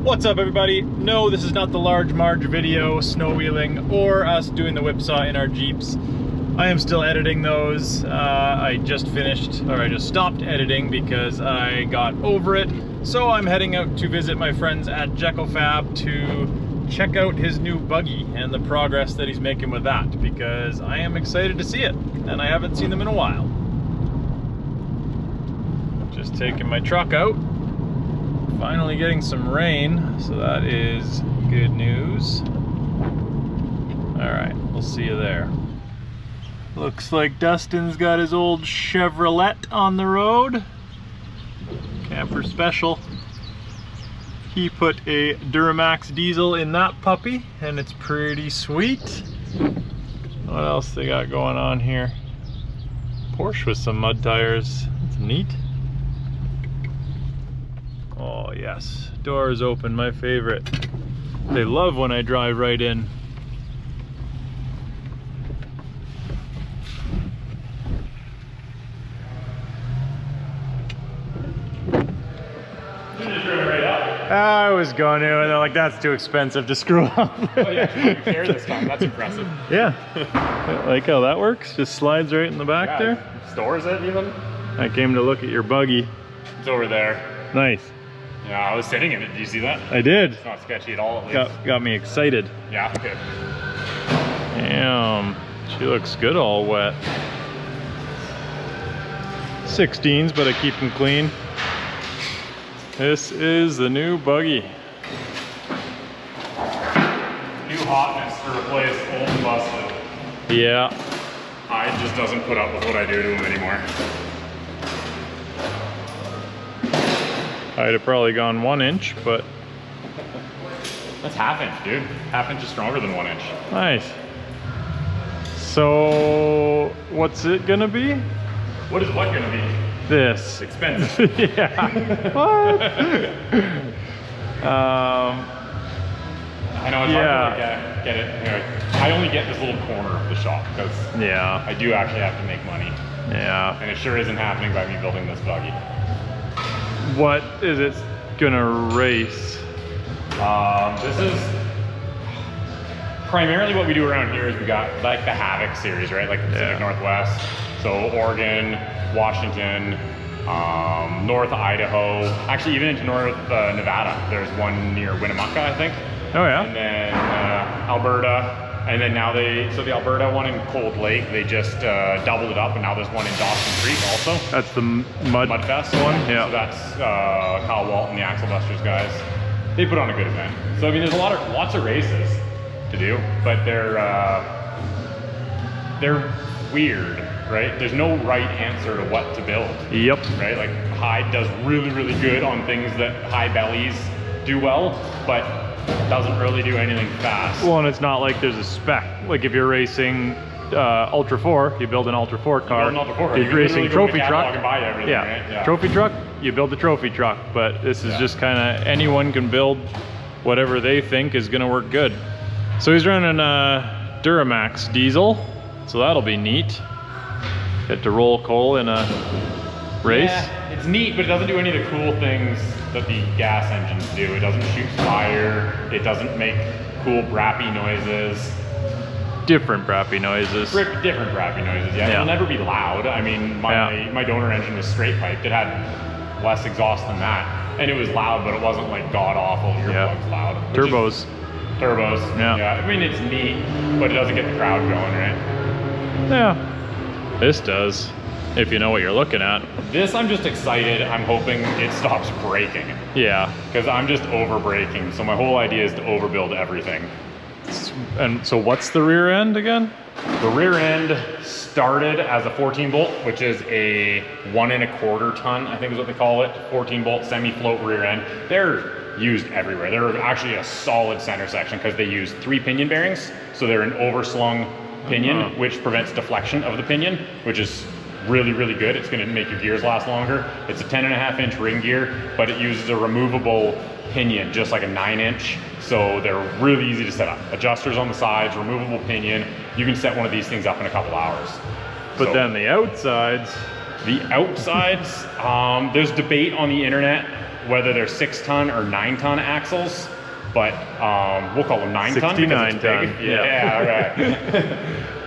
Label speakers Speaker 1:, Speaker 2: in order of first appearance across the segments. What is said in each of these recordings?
Speaker 1: What's up, everybody? No, this is not the large Marge video, snow wheeling, or us doing the whipsaw in our Jeeps. I am still editing those. I just finished, or I just stopped editing because I got over it. So I'm heading out to visit my friends at Jekyll Fab to check out his new buggy and the progress that he's making with that, because I am excited to see it, and I haven't seen them in a while. Just taking my truck out. Finally getting some rain, so that is good news. Alright, we'll see you there. Looks like Dustin's got his old Chevrolet on the road. Camper special. He put a Duramax diesel in that puppy, and it's pretty sweet. What else they got going on here? Porsche with some mud tires. That's neat. Oh yes, doors open, my favorite. They love when I drive right in. You just drove it right up. I was going to, and they're like, that's too expensive to screw up.
Speaker 2: Oh yeah, you care this time, that's impressive.
Speaker 1: Yeah, like how that works, just slides right in the back there.
Speaker 2: Stores it even.
Speaker 1: I came to look at your buggy.
Speaker 2: It's over there.
Speaker 1: Nice.
Speaker 2: Yeah, I was sitting in it. Did you see that?
Speaker 1: I did.
Speaker 2: It's not sketchy at all, at least.
Speaker 1: Got me excited.
Speaker 2: Yeah, good.
Speaker 1: Damn, she looks good all wet. 16s, but I keep them clean. This is the new buggy.
Speaker 2: New hotness to replace old and busted.
Speaker 1: Yeah.
Speaker 2: Hyde just doesn't put up with what I do to him anymore.
Speaker 1: I'd have probably gone 1 inch, but...
Speaker 2: That's ½ inch, dude. ½ inch is stronger than 1 inch.
Speaker 1: Nice. So, what's it gonna be?
Speaker 2: What is what gonna be?
Speaker 1: This.
Speaker 2: It's expensive.
Speaker 1: Yeah. What?
Speaker 2: I know it's hard to get it. Anyway, I only get this little corner of the shop because I do actually have to make money.
Speaker 1: Yeah.
Speaker 2: And it sure isn't happening by me building this buggy.
Speaker 1: What is it gonna race?
Speaker 2: This is primarily what we do around here is we got like the Havoc series, right? Like the Pacific Northwest. So Oregon, Washington, North Idaho, actually even into North Nevada. There's one near Winnemucca, I think.
Speaker 1: Oh yeah.
Speaker 2: And then Alberta. And then now so the Alberta one in Cold Lake, they just doubled it up, and now there's one in Dawson Creek also.
Speaker 1: That's the
Speaker 2: Mudfest
Speaker 1: one? Yeah.
Speaker 2: So that's Kyle Walton, the Axle Busters guys. They put on a good event. So I mean, there's lots of races to do, but they're weird, right? There's no right answer to what to build.
Speaker 1: Yep.
Speaker 2: Right? Like Hyde does really, really good on things that high bellies do well, but doesn't really do anything fast.
Speaker 1: Well, and it's not like there's a spec. Like if you're racing Ultra 4, you build an Ultra 4 car. You're racing trophy truck.
Speaker 2: And buy everything, right? Yeah.
Speaker 1: Trophy truck, you build the trophy truck. But this is just kind of anyone can build whatever they think is going to work good. So he's running a Duramax diesel, so that'll be neat. Get to roll coal in a race.
Speaker 2: Yeah, it's neat, but it doesn't do any of the cool things that the gas engines do. It doesn't shoot fire. It doesn't make cool brappy noises.
Speaker 1: Different brappy noises.
Speaker 2: Different brappy noises, yeah. It'll never be loud. I mean, my donor engine was straight piped. It had less exhaust than that. And it was loud, but it wasn't like god-awful earplugs loud.
Speaker 1: Turbos.
Speaker 2: Yeah. I mean, it's neat, but it doesn't get the crowd going, right?
Speaker 1: Yeah. This does, if you know what you're looking at.
Speaker 2: This, I'm just excited. I'm hoping it stops braking.
Speaker 1: Yeah.
Speaker 2: Because I'm just over braking. So my whole idea is to overbuild everything.
Speaker 1: And so what's the rear end again?
Speaker 2: The rear end started as a 14 bolt, which is a 1 1/4 ton, I think is what they call it. 14 bolt semi-float rear end. They're used everywhere. They're actually a solid center section because they use 3 pinion bearings. So they're an overslung pinion, which prevents deflection of the pinion, which is really, really good. It's gonna make your gears last longer. It's a 10.5 inch ring gear, but it uses a removable pinion, just like a 9 inch. So they're really easy to set up. Adjusters on the sides, removable pinion. You can set one of these things up in a couple hours.
Speaker 1: But then the outsides.
Speaker 2: The outsides, there's debate on the internet whether they're 6-ton or 9-ton axles, but we'll call them 9-ton.
Speaker 1: 69-ton.
Speaker 2: Yeah, right.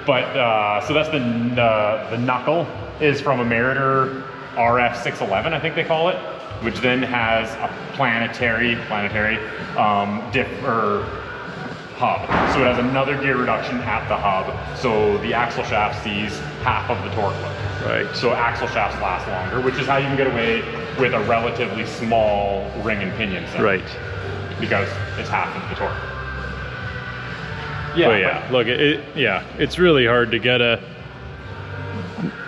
Speaker 2: But so that's the knuckle is from a Meritor RF 611, I think they call it, which then has a planetary hub. So it has another gear reduction at the hub. So the axle shaft sees half of the torque load.
Speaker 1: Right.
Speaker 2: So axle shafts last longer, which is how you can get away with a relatively small ring and pinion set.
Speaker 1: Right.
Speaker 2: Because it's half of the torque.
Speaker 1: Yeah. But yeah, look, it's really hard to get a.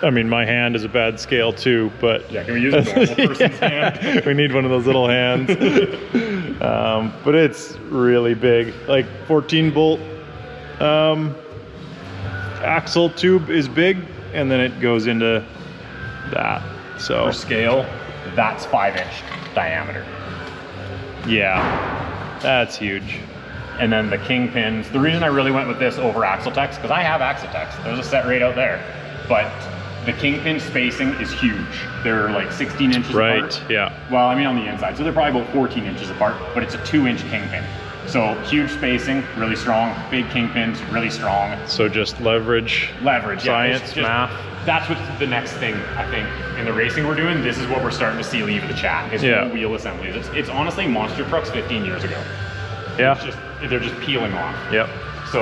Speaker 1: I mean, my hand is a bad scale too, but
Speaker 2: yeah, can we use a normal person's hand?
Speaker 1: We need one of those little hands. But it's really big, like 14 bolt axle tube is big, and then it goes into that. So
Speaker 2: for scale, that's 5-inch diameter.
Speaker 1: Yeah, that's huge.
Speaker 2: And then the kingpins. The reason I really went with this over Axletex, because I have Axletex. There's a set right out there. But the kingpin spacing is huge. They're like 16 inches apart.
Speaker 1: Right, yeah.
Speaker 2: Well, I mean on the inside. So they're probably about 14 inches apart, but it's a 2-inch kingpin. So huge spacing, really strong. Big kingpins, really strong.
Speaker 1: So just leverage, science, math.
Speaker 2: That's what's the next thing, I think, in the racing we're doing. This is what we're starting to see leave the chat, is wheel assemblies. It's honestly monster trucks 15 years ago.
Speaker 1: Yeah.
Speaker 2: They're just peeling off.
Speaker 1: Yep.
Speaker 2: So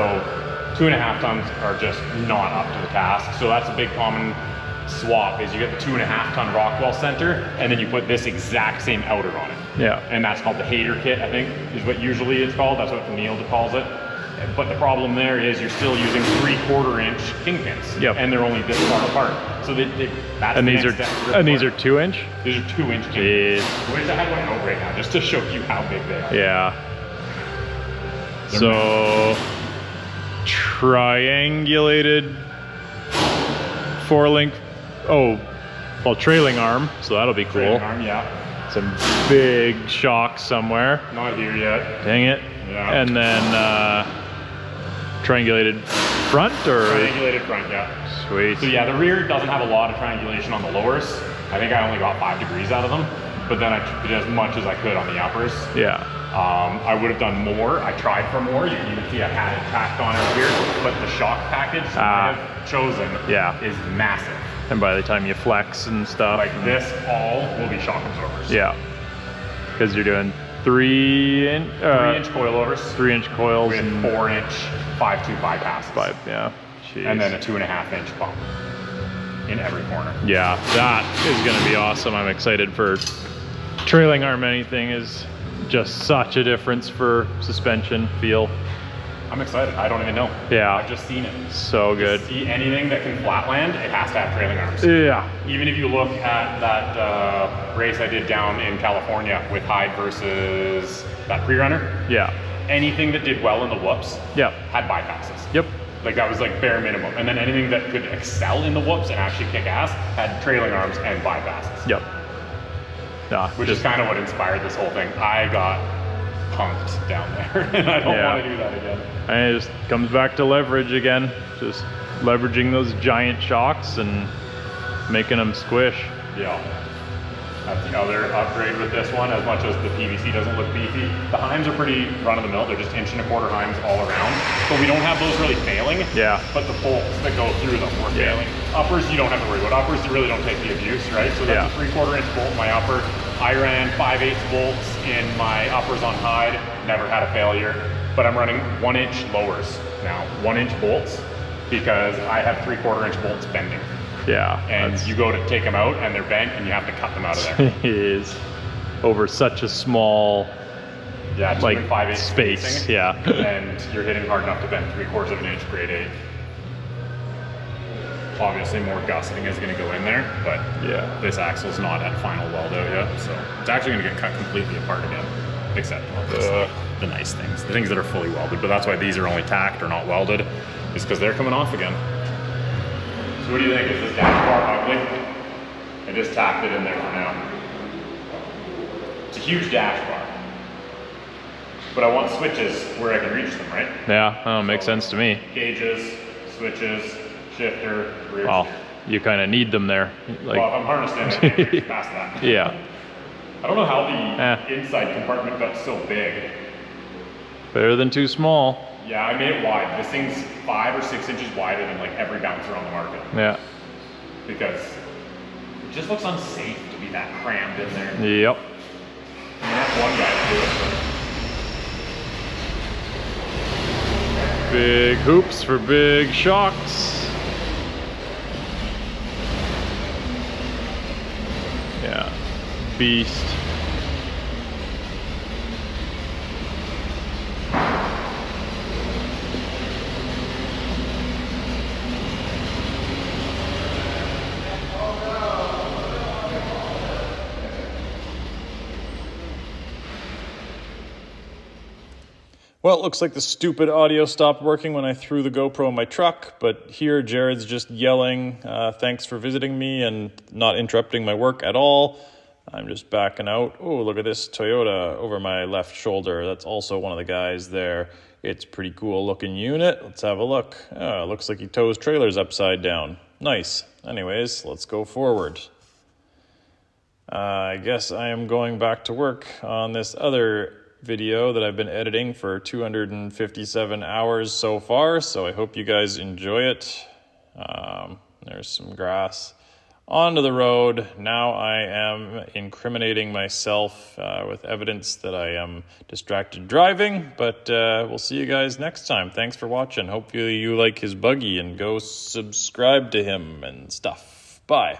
Speaker 2: 2.5 tons are just not up to the task. So that's a big common swap, is you get the 2.5-ton Rockwell center, and then you put this exact same outer on it.
Speaker 1: Yeah.
Speaker 2: And that's called the hater kit, I think, is what usually it's called. That's what Neil calls it. But the problem there is you're still using 3/4-inch kingpins. Yep. And they're only this far apart. So that's
Speaker 1: and these are 2-inch?
Speaker 2: These are 2-inch kingpins. I wish I had one out right now just to show you how big they are.
Speaker 1: Yeah. So triangulated 4-link, trailing arm, so that'll be cool.
Speaker 2: Trailing arm, yeah.
Speaker 1: Some big shocks somewhere.
Speaker 2: Not here yet.
Speaker 1: Dang it.
Speaker 2: Yeah.
Speaker 1: And then triangulated front, or?
Speaker 2: Triangulated front, yeah.
Speaker 1: Sweet.
Speaker 2: So yeah, the rear doesn't have a lot of triangulation on the lowers. I think I only got 5 degrees out of them, but then I did as much as I could on the uppers.
Speaker 1: Yeah.
Speaker 2: I would have done more. I tried for more. You can even see I had it tacked on out here, but the shock package I have chosen is massive.
Speaker 1: And by the time you flex and stuff.
Speaker 2: Like this all will be shock absorbers.
Speaker 1: Yeah. Because you're doing 3-inch
Speaker 2: coilovers.
Speaker 1: 3-inch coils.
Speaker 2: With 4-inch 5.2 bypasses.
Speaker 1: Yeah. Jeez.
Speaker 2: And then a 2.5-inch pump in every corner.
Speaker 1: Yeah, that is going to be awesome. I'm excited for trailing arm. Anything is just such a difference for suspension feel.
Speaker 2: I'm excited. I don't even know.
Speaker 1: Yeah.
Speaker 2: I've just seen it.
Speaker 1: So good.
Speaker 2: See anything that can flatland, it has to have trailing arms.
Speaker 1: Yeah.
Speaker 2: Even if you look at that race I did down in California with Hyde versus that pre-runner.
Speaker 1: Yeah.
Speaker 2: Anything that did well in the whoops had bypasses.
Speaker 1: Yep.
Speaker 2: Like that was like bare minimum. And then anything that could excel in the whoops and actually kick ass had trailing arms and bypasses.
Speaker 1: Yep.
Speaker 2: Which is kind of what inspired this whole thing. I got punked down there, and I don't want to do that again.
Speaker 1: And it just comes back to leverage again. Just leveraging those giant shocks and making them squish.
Speaker 2: Yeah. That's the other upgrade with this one, as much as the PVC doesn't look beefy. The Heims are pretty run-of-the-mill. They're just 1.25 Heims all around. But we don't have those really failing. Yeah. But the bolts that go through them were failing. Uppers, you don't have to worry about. Uppers, you really don't take the abuse, right? So that's a 3/4-inch bolt in my upper. I ran 5/8 bolts in my uppers on Hyde. Never had a failure. But I'm running 1-inch lowers now. 1-inch bolts, because I have 3/4-inch bolts bending. Yeah. And you go to take them out and they're bent and you have to cut them out of there. It is over such a small like 5/8 space. Spacing, and you're hitting hard enough to bend 3/4 of an inch grade 8. Obviously more gusseting is going to go in there, but this axle's not at final weld out yet, so it's actually going to get cut completely apart again, except for the nice things, the things that are fully welded. But that's why these are only tacked or not welded, is because they're coming off again. So what do you think? Is this dash bar ugly? I just tacked it in there for now. It's a huge dash bar. But I want switches where I can reach them, right?
Speaker 1: Yeah, makes sense to me.
Speaker 2: Gauges, switches, shifter, rear
Speaker 1: well,
Speaker 2: steer.
Speaker 1: You kind of need them there. Like,
Speaker 2: well, if I'm harnessed in, I can't reach past that.
Speaker 1: Yeah.
Speaker 2: I don't know how the inside compartment got so big.
Speaker 1: Better than too small.
Speaker 2: Yeah, I made it wide. This thing's 5 or 6 inches wider than like every bouncer on the market.
Speaker 1: Yeah. Because
Speaker 2: it just looks unsafe to be that crammed in there.
Speaker 1: Yep.
Speaker 2: And that's one guy to do it.
Speaker 1: Big hoops for big shocks. Yeah. Beast. Well, it looks like the stupid audio stopped working when I threw the GoPro in my truck, but here Jerrod's just yelling, thanks for visiting me and not interrupting my work at all. I'm just backing out. Oh, look at this Toyota over my left shoulder. That's also one of the guys there. It's a pretty cool looking unit. Let's have a look. Oh, it looks like he tows trailers upside down. Nice. Anyways, let's go forward. I guess I am going back to work on this other video that I've been editing for 257 hours so far, so I hope you guys enjoy it. There's some grass. Onto the road. Now I am incriminating myself with evidence that I am distracted driving, but we'll see you guys next time. Thanks for watching. Hopefully you like his buggy and go subscribe to him and stuff. Bye.